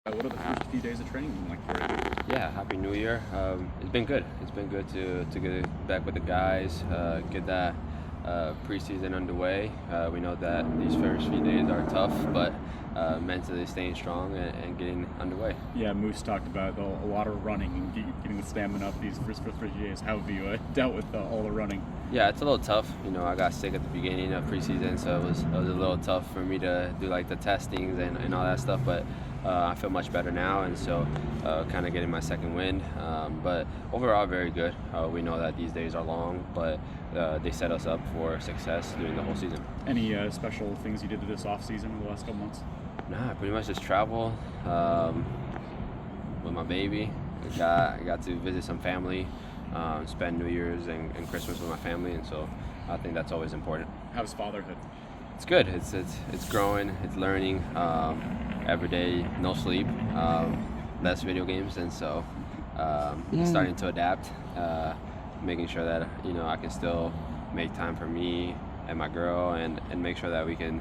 What are the first few days of training been like for you? Yeah, Happy New Year. It's been good. It's been good to get back with the guys, get that preseason underway. We know that these first few days are tough, but mentally staying strong and getting underway. Yeah, Moose talked about a lot of running and getting the stamina up these first few days. How have you dealt with all the running? Yeah, it's a little tough. I got sick at the beginning of preseason, so it was a little tough for me to do like the testings and all that stuff. But I feel much better now, and so kind of getting my second wind. But overall, very good. We know that these days are long, but they set us up for success during the whole season. Any special things you did this off season in the last couple months? Nah, pretty much just travel with my baby. I got to visit some family, spend New Year's and Christmas with my family, and so I think that's always important. How's fatherhood? It's good. It's growing. It's learning. Every day, no sleep, less video games, and so starting to adapt, making sure that I can still make time for me and my girl, and make sure that we can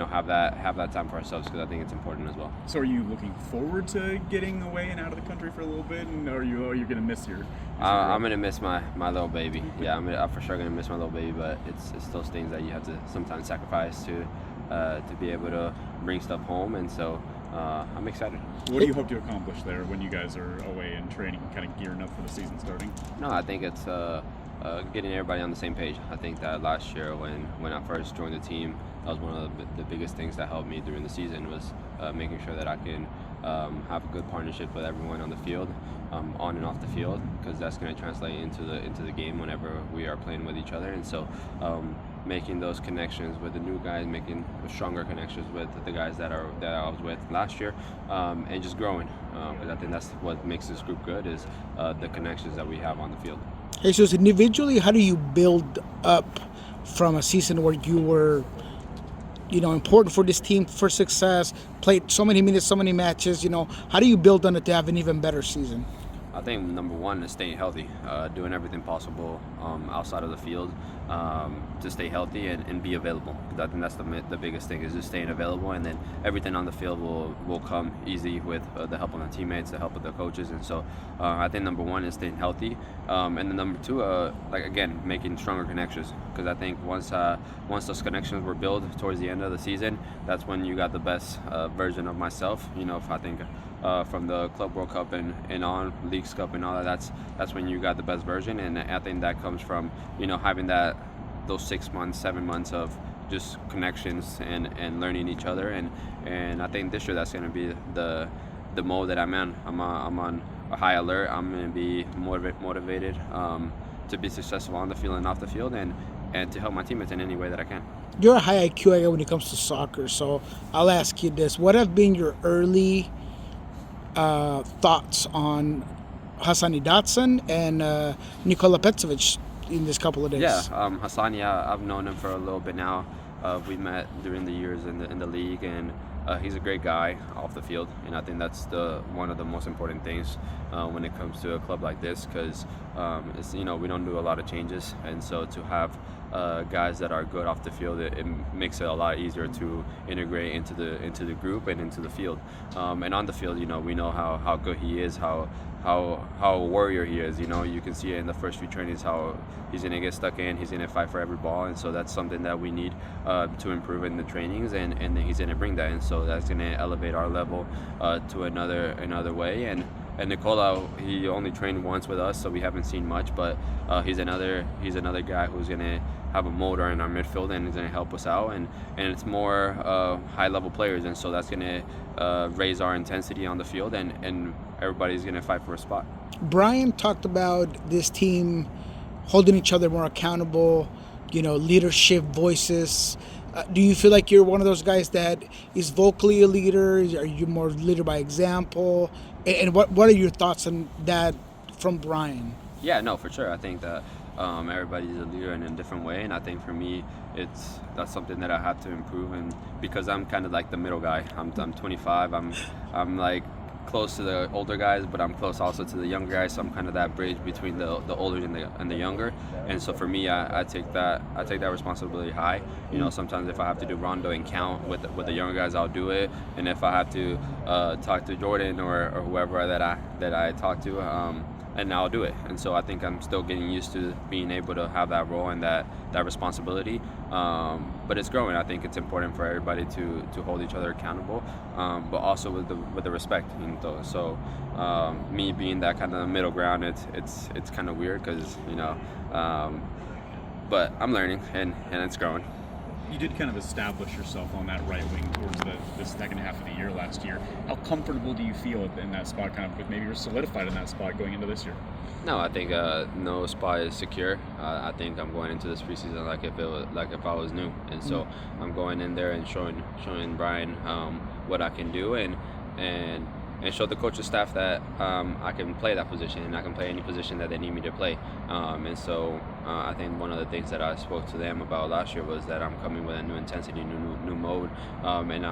have that time for ourselves, because I think it's important as well. So are you looking forward to getting away and out of the country for a little bit, and are you gonna miss your? I'm gonna miss my little baby. Yeah, I'm for sure gonna miss my little baby, but it's those things that you have to sometimes sacrifice to be able to bring stuff home, and so I'm excited. What do you hope to accomplish there when you guys are away and training, kind of gearing up for the season starting? No, I think it's getting everybody on the same page. I think that last year when I first joined the team, that was one of the biggest things that helped me during the season, was making sure that I can have a good partnership with everyone on the field, on and off the field, because that's going to translate into the game whenever we are playing with each other. And so making those connections with the new guys, making stronger connections with the guys that I was with last year, and just growing. Because I think that's what makes this group good, is the connections that we have on the field. Jesus, individually, how do you build up from a season where you were, important for this team for success, played so many minutes, so many matches, how do you build on it to have an even better season? I think number one is staying healthy, doing everything possible outside of the field to stay healthy and be available. I think that's the biggest thing, is just staying available, and then everything on the field will come easy with the help of the teammates, the help of the coaches. And so I think number one is staying healthy, and then number two, making stronger connections, because I think once those connections were built towards the end of the season, that's when you got the best version of myself. If I think from the Club World Cup and on Leagues Cup and all that, that's when you got the best version. And I think that comes from having those 6 months, 7 months of just connections and learning each other. And I think this year that's going to be the mode that I'm in. I'm on a high alert. I'm going to be motivated to be successful on the field and off the field, and to help my teammates in any way that I can. You're a high IQ guy when it comes to soccer, so I'll ask you this. What have been your early thoughts on Hassani Dotson and Nikola Petsovic in this couple of days? Yeah, Hassani, I've known him for a little bit now. We met during the years in the league, and he's a great guy off the field, and I think that's one of the most important things when it comes to a club like this, because we don't do a lot of changes, and so to have guys that are good off the field, it makes it a lot easier to integrate into the group and into the field. And on the field, we know how good he is, how a warrior he is. You can see it in the first few trainings, how he's gonna get stuck in, he's gonna fight for every ball, and so that's something that we need to improve in the trainings, and then he's gonna bring that, and so that's gonna elevate our level to another way. And Nicola, he only trained once with us, so we haven't seen much, but he's another guy who's gonna have a motor in our midfield, and he's gonna help us out, and it's more high level players, and so that's gonna raise our intensity on the field, and everybody's gonna fight for a spot. Brian talked about this team holding each other more accountable, leadership voices. Do you feel like you're one of those guys that is vocally a leader? Are you more leader by example? And what are your thoughts on that from Brian? Yeah, no, for sure. I think that everybody's a leader in a different way, and I think for me, that's something that I have to improve. And because I'm kind of like the middle guy, I'm 25. I'm like close to the older guys, but I'm close also to the younger guys. So I'm kind of that bridge between the older and the younger. And so for me, I take that responsibility high. You know, sometimes if I have to do rondo and count with the younger guys, I'll do it. And if I have to talk to Jordan or whoever that I talk to, and I'll do it. And so I think I'm still getting used to being able to have that role and that responsibility. But it's growing. I think it's important for everybody to hold each other accountable, but also with the respect. So me being that kind of middle ground, it's kind of weird because but I'm learning and it's growing. You did kind of establish yourself on that right wing towards the second half of the year last year. How comfortable do you feel in that spot, kind of, with maybe you're solidified in that spot going into this year? No, I think no spot is secure. I think I'm going into this preseason like if I was new, and so I'm going in there and showing Brian what I can do and show the coaching staff that I can play that position and I can play any position that they need me to play. And so I think one of the things that I spoke to them about last year was that I'm coming with a new intensity, new mode, and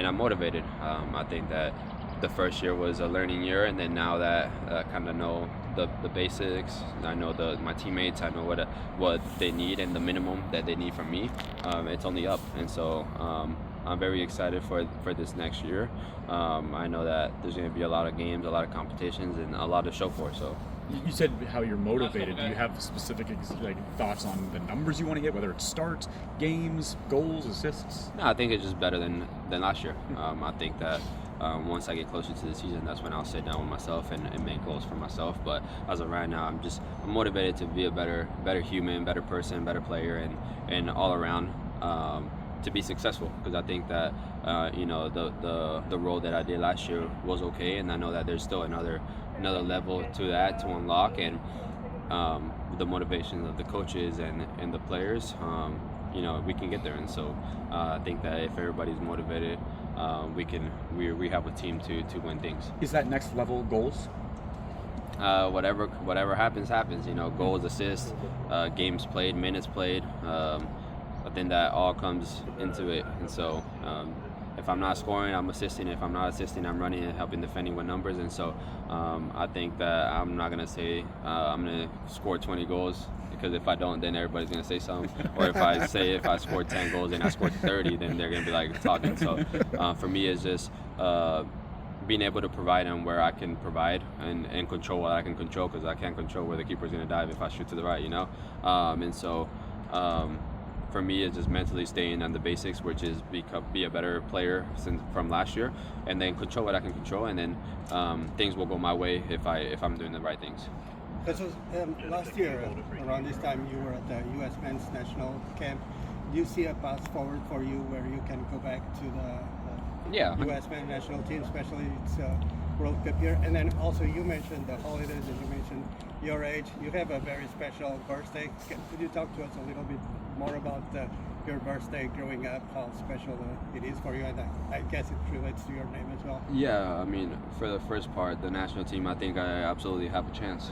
I'm motivated. I think that the first year was a learning year, and then now that I kind of know the basics, I know my teammates, I know what they need and the minimum that they need from me. It's only up, and so I'm very excited for this next year. I know that there's going to be a lot of games, a lot of competitions, and a lot to show for. So. You said how you're motivated. Do you have specific thoughts on the numbers you want to get, whether it's starts, games, goals, assists? No, I think it's just better than last year. I think that once I get closer to the season, that's when I'll sit down with myself and make goals for myself. But as of right now, I'm motivated to be a better human, better person, better player, and all around to be successful. Because I think that the role that I did last year was okay, and I know that there's still another level to that to unlock, and the motivation of the coaches and the players, we can get there. And so I think that if everybody's motivated, we have a team to win things. Is that next level goals? Whatever happens. Goals, assists, games played, minutes played. I think that all comes into it. And so if I'm not scoring, I'm assisting. If I'm not assisting, I'm running and helping defending with numbers. And so I think that I'm not going to say I'm going to score 20 goals, because if I don't, then everybody's going to say something. Or if I scored 10 goals and I scored 30, then they're going to be talking. So for me, it's just being able to provide on where I can provide and control what I can control, because I can't control where the keeper's going to dive if I shoot to the right, And so for me, it's just mentally staying on the basics, which is be a better player from last year, and then control what I can control, and then things will go my way if I'm doing the right things. So last year, around this time, you were at the U.S. men's national camp. Do you see a path forward for you where you can go back to the U.S. men's national team, especially it's World Cup year? And then also you mentioned the holidays, and you mentioned your age. You have a very special birthday. Could you talk to us a little bit more about your birthday growing up, how special it is for you? And I guess it relates to your name as well. Yeah, I mean, for the first part, the national team, I think I absolutely have a chance.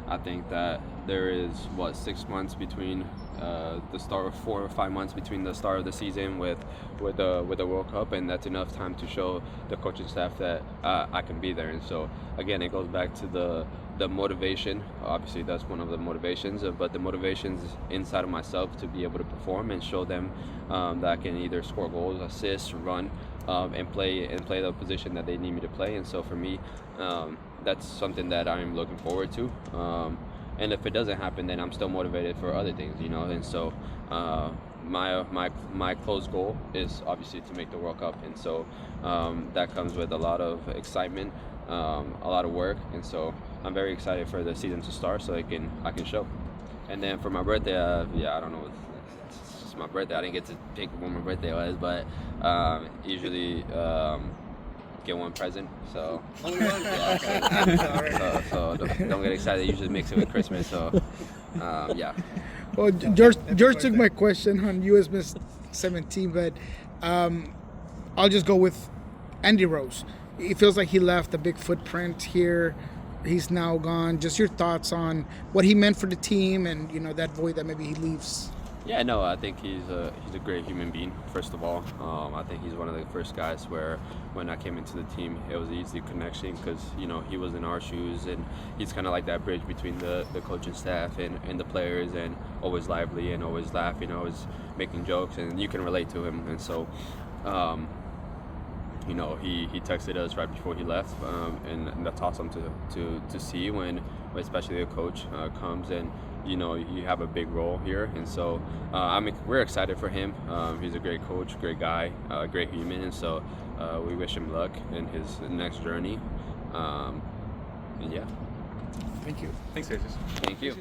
I think that there is 6 months between the start of 4 or 5 months between the start of the season with the World Cup, and that's enough time to show the coaching staff that I can be there. And so again, it goes back to the motivation. Obviously, that's one of the motivations, but the motivations inside of myself to be able to perform and show them that I can either score goals, assist, run, and play the position that they need me to play. And so for me, that's something that I'm looking forward to. And if it doesn't happen, then I'm still motivated for other things, And so my close goal is obviously to make the World Cup, and so that comes with a lot of excitement, a lot of work, and so I'm very excited for the season to start so I can show. And then for my birthday, I don't know, it's just my birthday. I didn't get to pick when my birthday was, but usually get one present. So Only one? Yeah. So don't get excited. I usually mix it with Christmas. So yeah. Well, George took my question on U.S. Miss 17, but I'll just go with Andy Rose. It feels like he left a big footprint here. He's now gone. Just your thoughts on what he meant for the team, and that void that maybe he leaves. Yeah, no, I think he's a great human being. First of all, I think he's one of the first guys where when I came into the team, it was an easy connection because he was in our shoes, and he's kind of like that bridge between the coaching staff and the players, and always lively and always laughing, always making jokes, and you can relate to him. And so, he texted us right before he left, and that's awesome to see when especially a coach comes and you have a big role here. And so we're excited for him. He's a great coach, great guy, great human, and so we wish him luck in his next journey. And yeah. Thank you. Thanks, Jesus. Thank you.